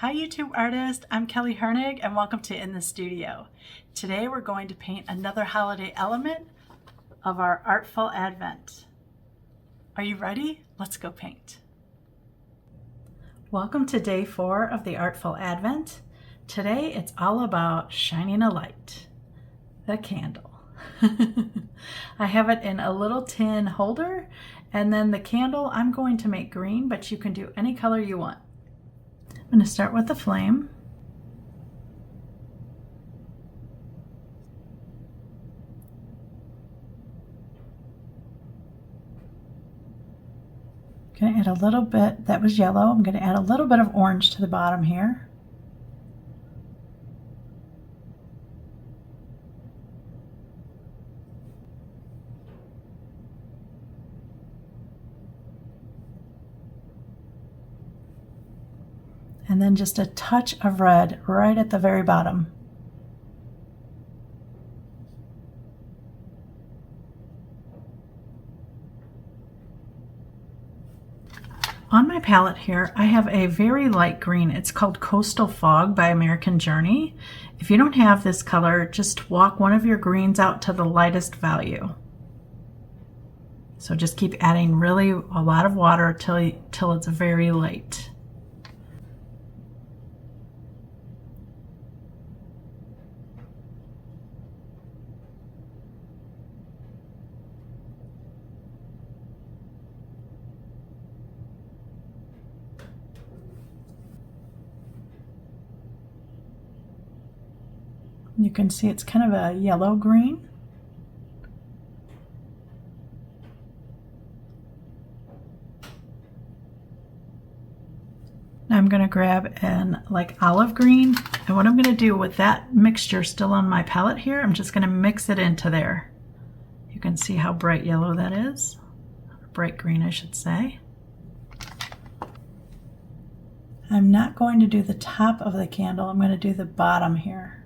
Hi YouTube artist, I'm Kelly Hernig and welcome to In the Studio. Today we're going to paint another holiday element of our Artful Advent. Are you ready? Let's go paint. Welcome to day 4 of the Artful Advent. Today it's all about shining a light, the candle. I have it in a little tin holder, and then the candle I'm going to make green, but you can do any color you want. I'm going to start with the flame. I'm going to add a little bit, that was yellow, I'm going to add a little bit of orange to the bottom here. And then just a touch of red right at the very bottom. On my palette here, I have a very light green. It's called Coastal Fog by American Journey. If you don't have this color, just walk one of your greens out to the lightest value. So just keep adding really a lot of water till it's very light. You can see it's kind of a yellow green. Now I'm going to grab an olive green, and what I'm going to do with that mixture still on my palette here, I'm just going to mix it into there. You can see how bright yellow that is, bright green I should say. I'm not going to do the top of the candle, I'm going to do the bottom here.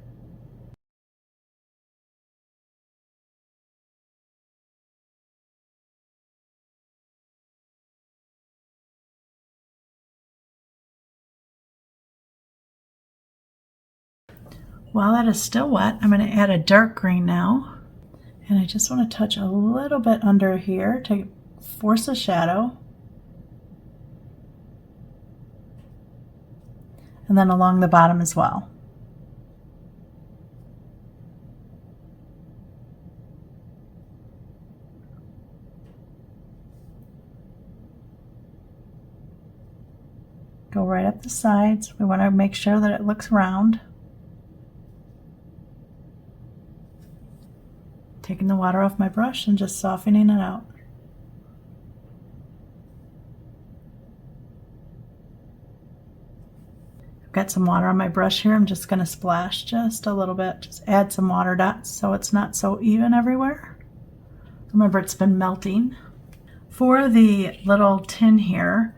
While that is still wet, I'm going to add a dark green now. And I just want to touch a little bit under here to force a shadow. And then along the bottom as well. Go right up the sides. We want to make sure that it looks round. Taking the water off my brush and just softening it out. I've got some water on my brush here. I'm just going to splash just a little bit. Just add some water dots so it's not so even everywhere. Remember, it's been melting. For the little tin here,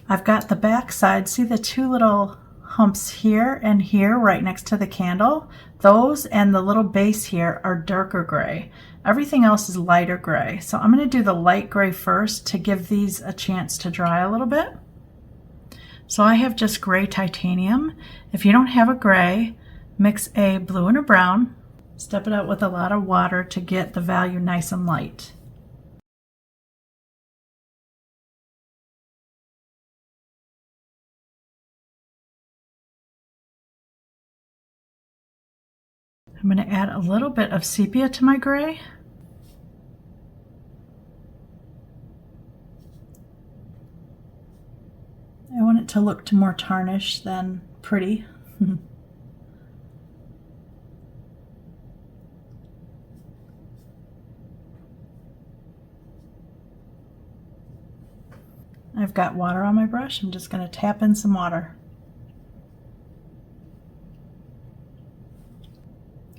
I've got the back side. See the two little humps here and here right next to the candle? Those and the little base here are darker gray. Everything else is lighter gray. So I'm going to do the light gray first to give these a chance to dry a little bit. So I have just gray titanium. If you don't have a gray, mix a blue and a brown. Step it out with a lot of water to get the value nice and light. I'm going to add a little bit of sepia to my gray. I want it to look more tarnished than pretty. I've got water on my brush. I'm just going to tap in some water.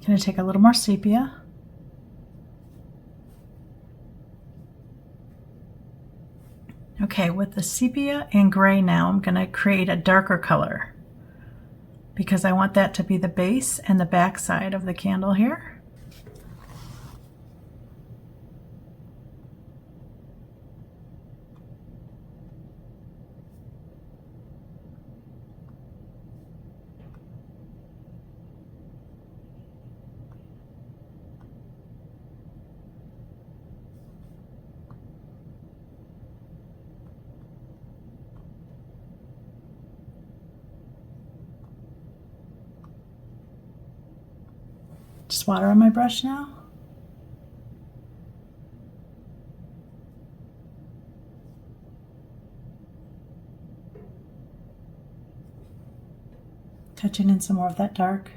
Going to take a little more sepia. Okay, with the sepia and gray now, I'm going to create a darker color because I want that to be the base and the back side of the candle here. Just water on my brush now. Touching in some more of that dark.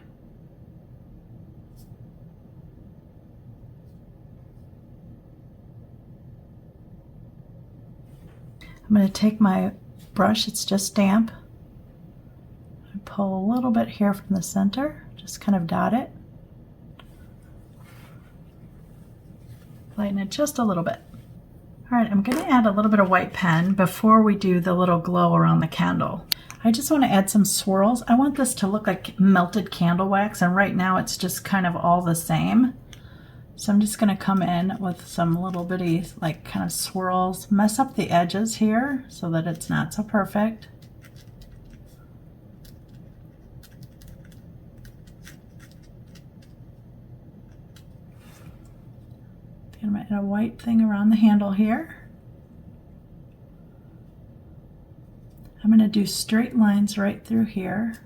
I'm going to take my brush, it's just damp. I pull a little bit here from the center, just kind of dot it. Lighten it just a little bit. All right, I'm going to add a little bit of white pen before we do the little glow around the candle. I just want to add some swirls. I want this to look like melted candle wax, and right now it's just kind of all the same. So I'm just going to come in with some little bitty like kind of swirls, mess up the edges here so that it's not so perfect. I'm going to add a white thing around the handle here. I'm going to do straight lines right through here,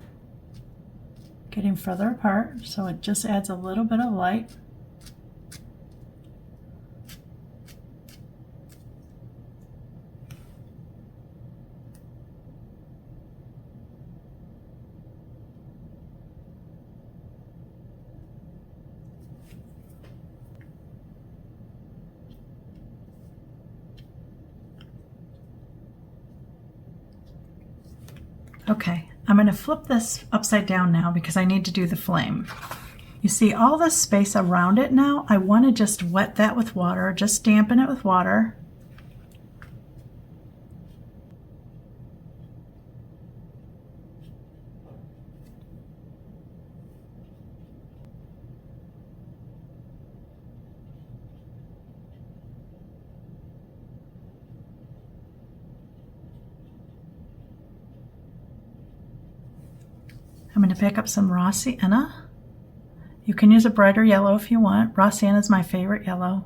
getting further apart, so it just adds a little bit of light. Okay, I'm going to flip this upside down now because I need to do the flame. You see all this space around it now? I want to just wet that with water, just dampen it with water. I'm going to pick up some raw sienna. You can use a brighter yellow if you want. Raw sienna is my favorite yellow.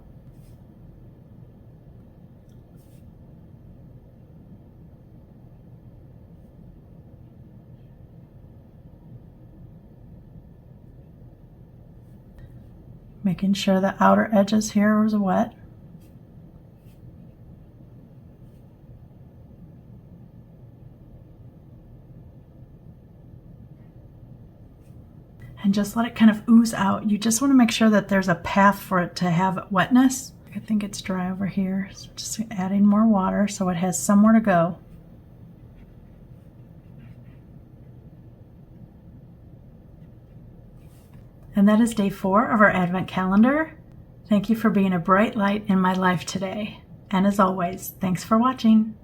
Making sure the outer edges here is wet. And just let it kind of ooze out. You just want to make sure that there's a path for it to have wetness. I think it's dry over here, so just adding more water so it has somewhere to go. And that is day 4 of our Advent calendar. Thank you for being a bright light in my life today. And as always, thanks for watching.